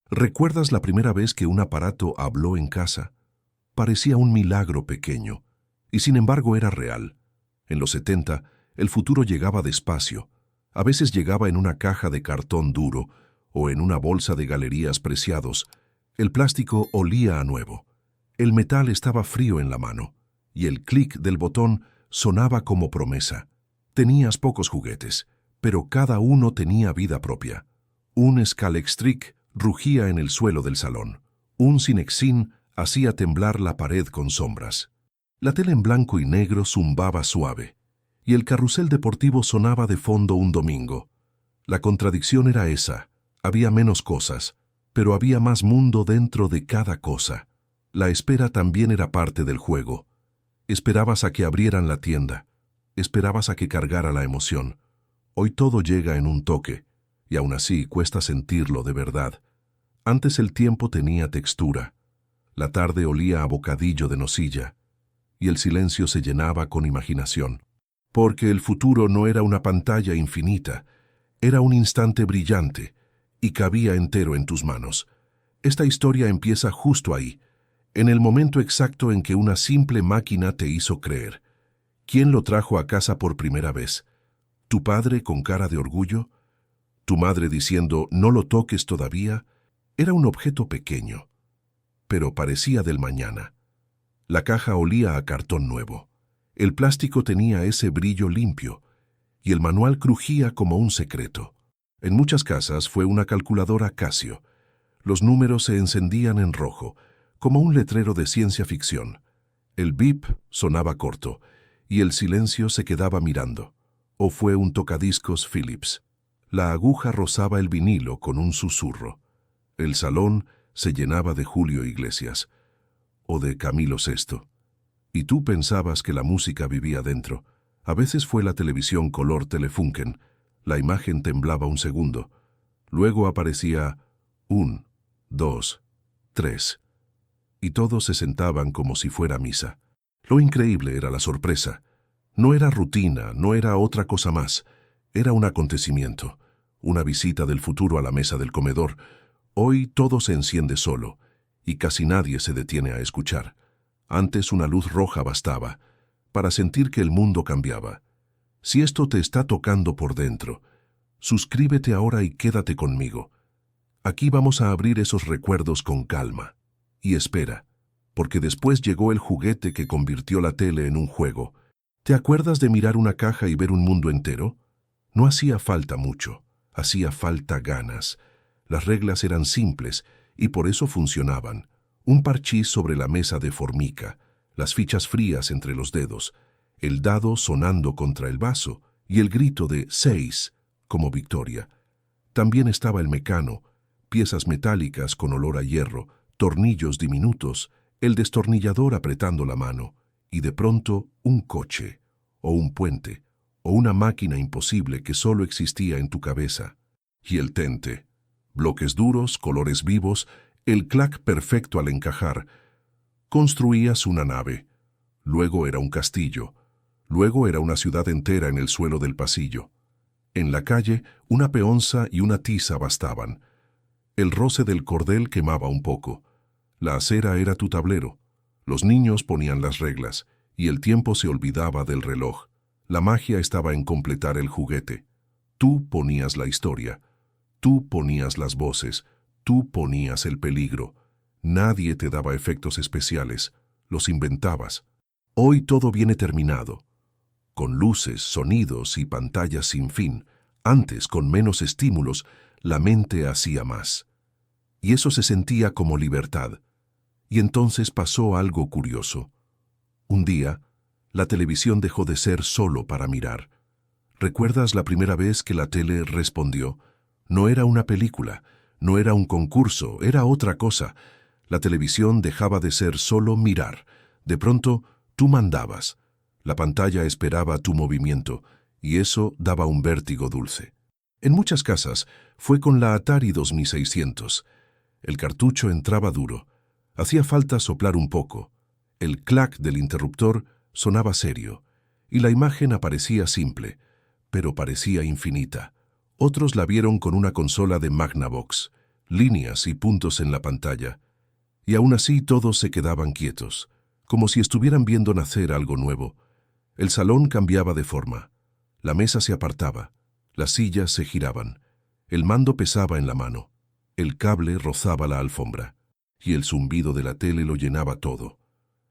¿Recuerdas la primera vez que un aparato habló en casa? Parecía un milagro pequeño, y sin embargo era real. En los 70, el futuro llegaba despacio. A veces llegaba en una caja de cartón duro o en una bolsa de galerías preciados. El plástico olía a nuevo. El metal estaba frío en la mano, y el clic del botón sonaba como promesa. Tenías pocos juguetes, pero cada uno tenía vida propia. Un Scalextric rugía en el suelo del salón. Un Cinexin hacía temblar la pared con sombras. La tele en blanco y negro zumbaba suave, y el carrusel deportivo sonaba de fondo un domingo. La contradicción era esa: había menos cosas, pero había más mundo dentro de cada cosa. La espera también era parte del juego. Esperabas a que abrieran la tienda. Esperabas a que cargara la emoción. Hoy todo llega en un toque, y aún así cuesta sentirlo de verdad. Antes el tiempo tenía textura. La tarde olía a bocadillo de nocilla, y el silencio se llenaba con imaginación. Porque el futuro no era una pantalla infinita, era un instante brillante, y cabía entero en tus manos. Esta historia empieza justo ahí, en el momento exacto en que una simple máquina te hizo creer. ¿Quién lo trajo a casa por primera vez? ¿Tu padre con cara de orgullo? ¿Tu madre diciendo, no lo toques todavía? Era un objeto pequeño, pero parecía del mañana. La caja olía a cartón nuevo. El plástico tenía ese brillo limpio, y el manual crujía como un secreto. En muchas casas fue una calculadora Casio. Los números se encendían en rojo, como un letrero de ciencia ficción. El bip sonaba corto, y el silencio se quedaba mirando. O fue un tocadiscos Philips. La aguja rozaba el vinilo con un susurro. El salón se llenaba de Julio Iglesias, o de Camilo Sesto. Y tú pensabas que la música vivía dentro. A veces fue la televisión color Telefunken. La imagen temblaba un segundo. Luego aparecía 1, 2, 3. Y todos se sentaban como si fuera misa. Lo increíble era la sorpresa. No era rutina, no era otra cosa más. Era un acontecimiento, una visita del futuro a la mesa del comedor. Hoy todo se enciende solo, y casi nadie se detiene a escuchar. Antes una luz roja bastaba para sentir que el mundo cambiaba. Si esto te está tocando por dentro, suscríbete ahora y quédate conmigo. Aquí vamos a abrir esos recuerdos con calma. Y espera, porque después llegó el juguete que convirtió la tele en un juego. ¿Te acuerdas de mirar una caja y ver un mundo entero? No hacía falta mucho, hacía falta ganas. Las reglas eran simples y por eso funcionaban. Un parchís sobre la mesa de formica, las fichas frías entre los dedos, el dado sonando contra el vaso y el grito de 6 como victoria. También estaba el mecano, piezas metálicas con olor a hierro, tornillos diminutos, el destornillador apretando la mano, y de pronto un coche, o un puente, o una máquina imposible que solo existía en tu cabeza. Y el tente. Bloques duros, colores vivos, el clac perfecto al encajar. Construías una nave. Luego era un castillo. Luego era una ciudad entera en el suelo del pasillo. En la calle, una peonza y una tiza bastaban. El roce del cordel quemaba un poco. La acera era tu tablero. Los niños ponían las reglas, y el tiempo se olvidaba del reloj. La magia estaba en completar el juguete. Tú ponías la historia. Tú ponías las voces. Tú ponías el peligro. Nadie te daba efectos especiales. Los inventabas. Hoy todo viene terminado. Con luces, sonidos y pantallas sin fin. Antes, con menos estímulos, la mente hacía más. Y eso se sentía como libertad. Y entonces pasó algo curioso. Un día, la televisión dejó de ser solo para mirar. ¿Recuerdas la primera vez que la tele respondió? No era una película, no era un concurso, era otra cosa. La televisión dejaba de ser solo mirar. De pronto, tú mandabas. La pantalla esperaba tu movimiento, y eso daba un vértigo dulce. En muchas casas fue con la Atari 2600. El cartucho entraba duro. Hacía falta soplar un poco. El clac del interruptor sonaba serio, y la imagen aparecía simple, pero parecía infinita. Otros la vieron con una consola de Magnavox. líneas y puntos en la pantalla, y aún así todos se quedaban quietos, como si estuvieran viendo nacer algo nuevo. El salón cambiaba de forma, la mesa se apartaba, las sillas se giraban, el mando pesaba en la mano, el cable rozaba la alfombra, y el zumbido de la tele lo llenaba todo.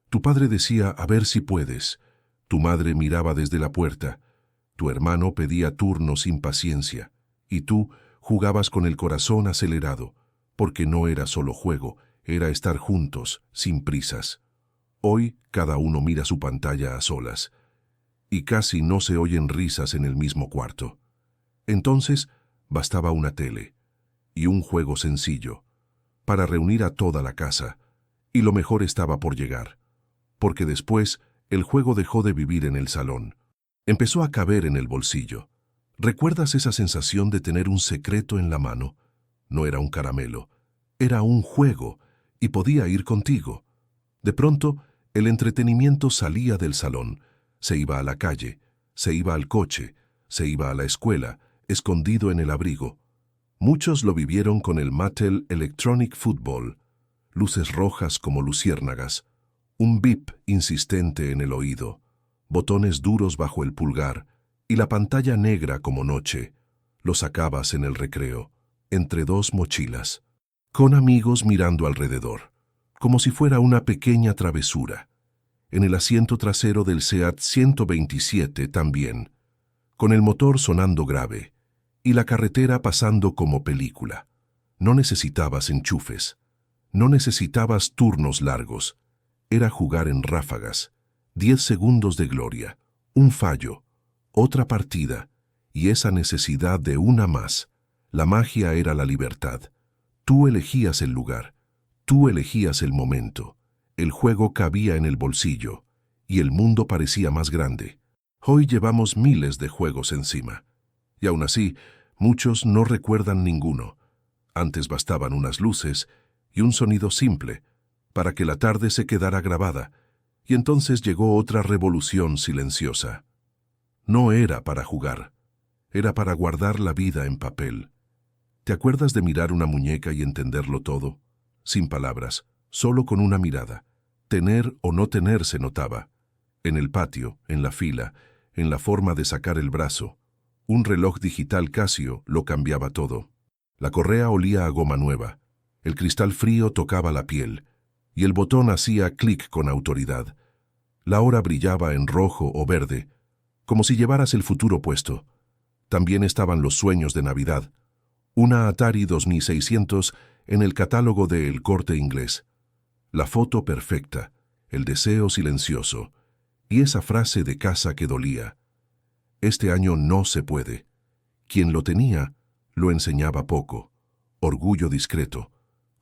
Tu padre decía, a ver si puedes. Tu madre miraba desde la puerta. Tu hermano pedía turno sin paciencia. Y tú jugabas con el corazón acelerado, porque no era solo juego, era estar juntos, sin prisas. Hoy cada uno mira su pantalla a solas, y casi no se oyen risas en el mismo cuarto. Entonces bastaba una tele y un juego sencillo para reunir a toda la casa, y lo mejor estaba por llegar, porque después el juego dejó de vivir en el salón. Empezó a caber en el bolsillo. ¿Recuerdas esa sensación de tener un secreto en la mano? No era un caramelo, era un juego, y podía ir contigo. De pronto, el entretenimiento salía del salón, se iba a la calle, se iba al coche, se iba a la escuela, escondido en el abrigo. Muchos lo vivieron con el Mattel Electronic Football, luces rojas como luciérnagas, un bip insistente en el oído, botones duros bajo el pulgar y la pantalla negra como noche. Lo sacabas en el recreo, entre dos mochilas, con amigos mirando alrededor, como si fuera una pequeña travesura. En el asiento trasero del Seat 127 también, con el motor sonando grave y la carretera pasando como película. No necesitabas enchufes, no necesitabas turnos largos. Era jugar en ráfagas, 10 segundos de gloria, un fallo, otra partida, y esa necesidad de una más. La magia era la libertad. Tú elegías el lugar, tú elegías el momento. El juego cabía en el bolsillo, y el mundo parecía más grande. Hoy llevamos miles de juegos encima, y aún así, muchos no recuerdan ninguno. Antes bastaban unas luces y un sonido simple para que la tarde se quedara grabada, y entonces llegó otra revolución silenciosa. No era para jugar, era para guardar la vida en papel. ¿Te acuerdas de mirar una muñeca y entenderlo todo? Sin palabras, solo con una mirada. Tener o no tener se notaba. En el patio, en la fila, en la forma de sacar el brazo. Un reloj digital Casio lo cambiaba todo. La correa olía a goma nueva, el cristal frío tocaba la piel, y el botón hacía clic con autoridad. La hora brillaba en rojo o verde, como si llevaras el futuro puesto. También estaban los sueños de Navidad. Una Atari 2600 en el catálogo de El Corte Inglés. La foto perfecta, el deseo silencioso, y esa frase de casa que dolía. Este año no se puede. Quien lo tenía, lo enseñaba poco. Orgullo discreto,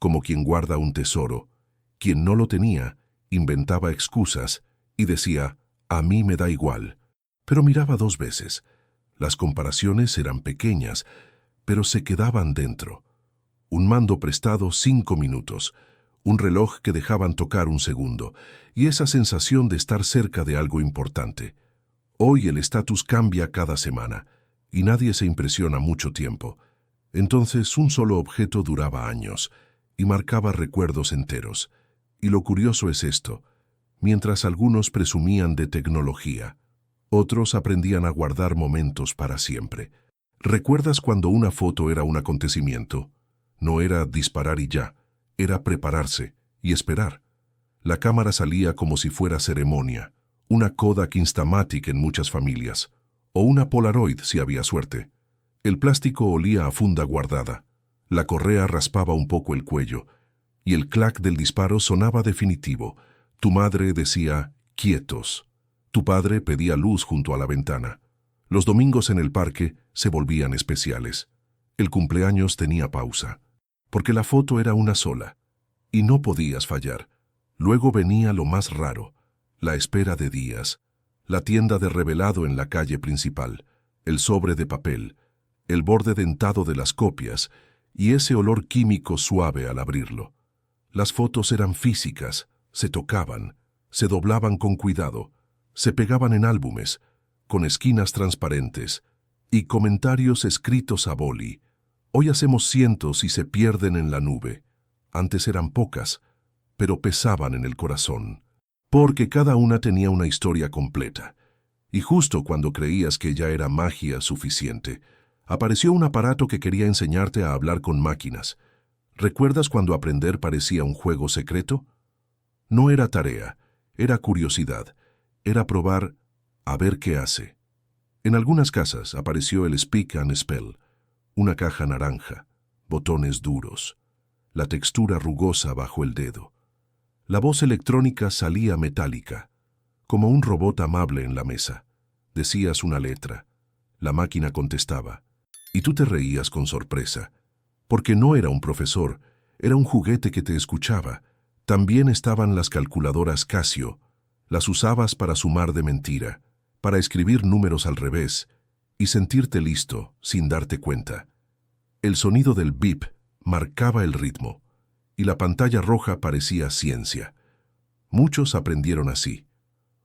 como quien guarda un tesoro. Quien no lo tenía, inventaba excusas y decía, a mí me da igual. Pero miraba 2 veces. Las comparaciones eran pequeñas, pero se quedaban dentro. Un mando prestado 5 minutos, un reloj que dejaban tocar 1 segundo, y esa sensación de estar cerca de algo importante. Hoy el estatus cambia cada semana, y nadie se impresiona mucho tiempo. Entonces un solo objeto duraba años, y marcaba recuerdos enteros. Y lo curioso es esto: mientras algunos presumían de tecnología, otros aprendían a guardar momentos para siempre. ¿Recuerdas cuando una foto era un acontecimiento? No era disparar y ya, era prepararse y esperar. La cámara salía como si fuera ceremonia, una Kodak Instamatic en muchas familias, o una Polaroid si había suerte. El plástico olía a funda guardada, la correa raspaba un poco el cuello, y el clac del disparo sonaba definitivo. Tu madre decía, quietos. Tu padre pedía luz junto a la ventana. Los domingos en el parque se volvían especiales. El cumpleaños tenía pausa, porque la foto era una sola, y no podías fallar. Luego venía lo más raro, la espera de días, la tienda de revelado en la calle principal, el sobre de papel, el borde dentado de las copias y ese olor químico suave al abrirlo. Las fotos eran físicas, se tocaban, se doblaban con cuidado, se pegaban en álbumes, con esquinas transparentes y comentarios escritos a boli. Hoy hacemos cientos y se pierden en la nube. Antes eran pocas, pero pesaban en el corazón, porque cada una tenía una historia completa. Y justo cuando creías que ya era magia suficiente, apareció un aparato que quería enseñarte a hablar con máquinas. ¿Recuerdas cuando aprender parecía un juego secreto? No era tarea, era curiosidad, era probar a ver qué hace. En algunas casas apareció el Speak and Spell, una caja naranja, botones duros, la textura rugosa bajo el dedo. La voz electrónica salía metálica, como un robot amable en la mesa. Decías una letra, la máquina contestaba, y tú te reías con sorpresa, porque no era un profesor, era un juguete que te escuchaba. También estaban las calculadoras Casio, las usabas para sumar de mentira, para escribir números al revés, y sentirte listo sin darte cuenta. El sonido del bip marcaba el ritmo, y la pantalla roja parecía ciencia. Muchos aprendieron así,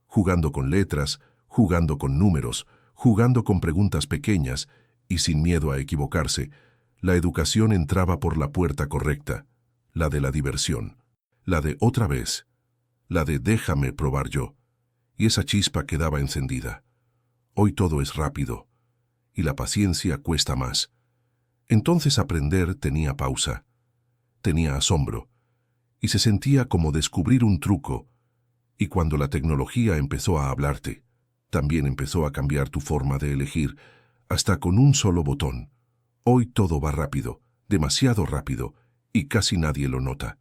jugando con letras, jugando con números, jugando con preguntas pequeñas y sin miedo a equivocarse. La educación entraba por la puerta correcta, la de la diversión, la de otra vez, la de déjame probar yo, y esa chispa quedaba encendida. Hoy todo es rápido, y la paciencia cuesta más. Entonces aprender tenía pausa, tenía asombro, y se sentía como descubrir un truco, y cuando la tecnología empezó a hablarte, también empezó a cambiar tu forma de elegir, hasta con un solo botón. Hoy todo va rápido, demasiado rápido, y casi nadie lo nota.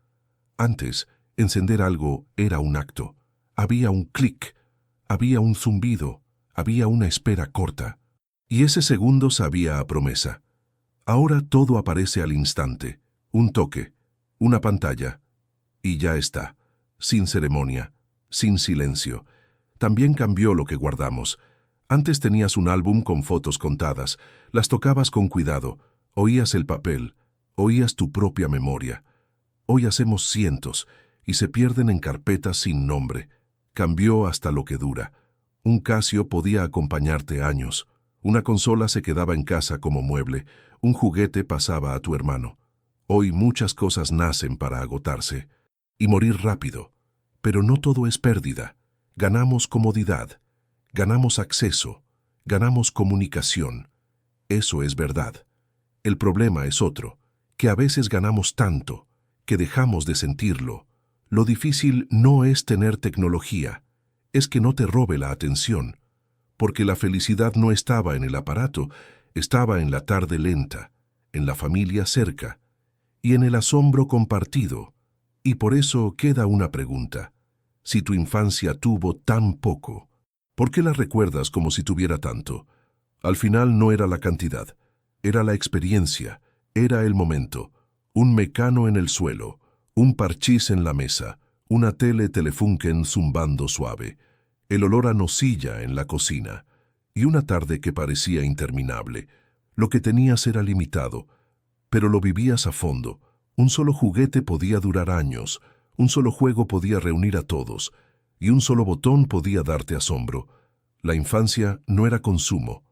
Antes, encender algo era un acto. Había un clic, había un zumbido, había una espera corta. Y ese segundo sabía a promesa. Ahora todo aparece al instante. Un toque, una pantalla, y ya está, sin ceremonia, sin silencio. También cambió lo que guardamos. Antes tenías un álbum con fotos contadas, las tocabas con cuidado, oías el papel, oías tu propia memoria. Hoy hacemos cientos y se pierden en carpetas sin nombre. Cambió hasta lo que dura. Un Casio podía acompañarte años. Una consola se quedaba en casa como mueble. Un juguete pasaba a tu hermano. Hoy muchas cosas nacen para agotarse y morir rápido. Pero no todo es pérdida. Ganamos comodidad, ganamos acceso, ganamos comunicación. Eso es verdad. El problema es otro, que a veces ganamos tanto, que dejamos de sentirlo. Lo difícil no es tener tecnología, es que no te robe la atención, porque la felicidad no estaba en el aparato, estaba en la tarde lenta, en la familia cerca, y en el asombro compartido. Y por eso queda una pregunta. Si tu infancia tuvo tan poco, ¿por qué la recuerdas como si tuviera tanto? Al final no era la cantidad, era la experiencia, era el momento. Un mecano en el suelo, un parchís en la mesa, una tele Telefunken zumbando suave, el olor a nocilla en la cocina, y una tarde que parecía interminable. Lo que tenías era limitado, pero lo vivías a fondo. Un solo juguete podía durar años, un solo juego podía reunir a todos, y un solo botón podía darte asombro. La infancia no era consumo,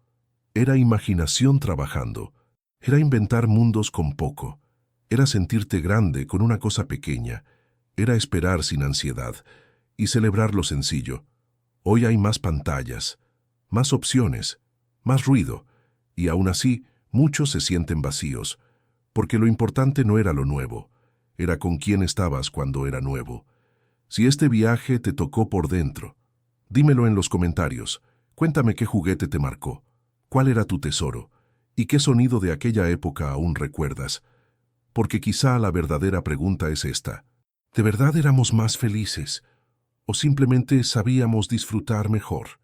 era imaginación trabajando, era inventar mundos con poco, era sentirte grande con una cosa pequeña, era esperar sin ansiedad y celebrar lo sencillo. Hoy hay más pantallas, más opciones, más ruido, y aún así muchos se sienten vacíos, porque lo importante no era lo nuevo, era con quién estabas cuando era nuevo. Si este viaje te tocó por dentro, dímelo en los comentarios. Cuéntame qué juguete te marcó, cuál era tu tesoro y qué sonido de aquella época aún recuerdas. Porque quizá la verdadera pregunta es esta. ¿De verdad éramos más felices o simplemente sabíamos disfrutar mejor?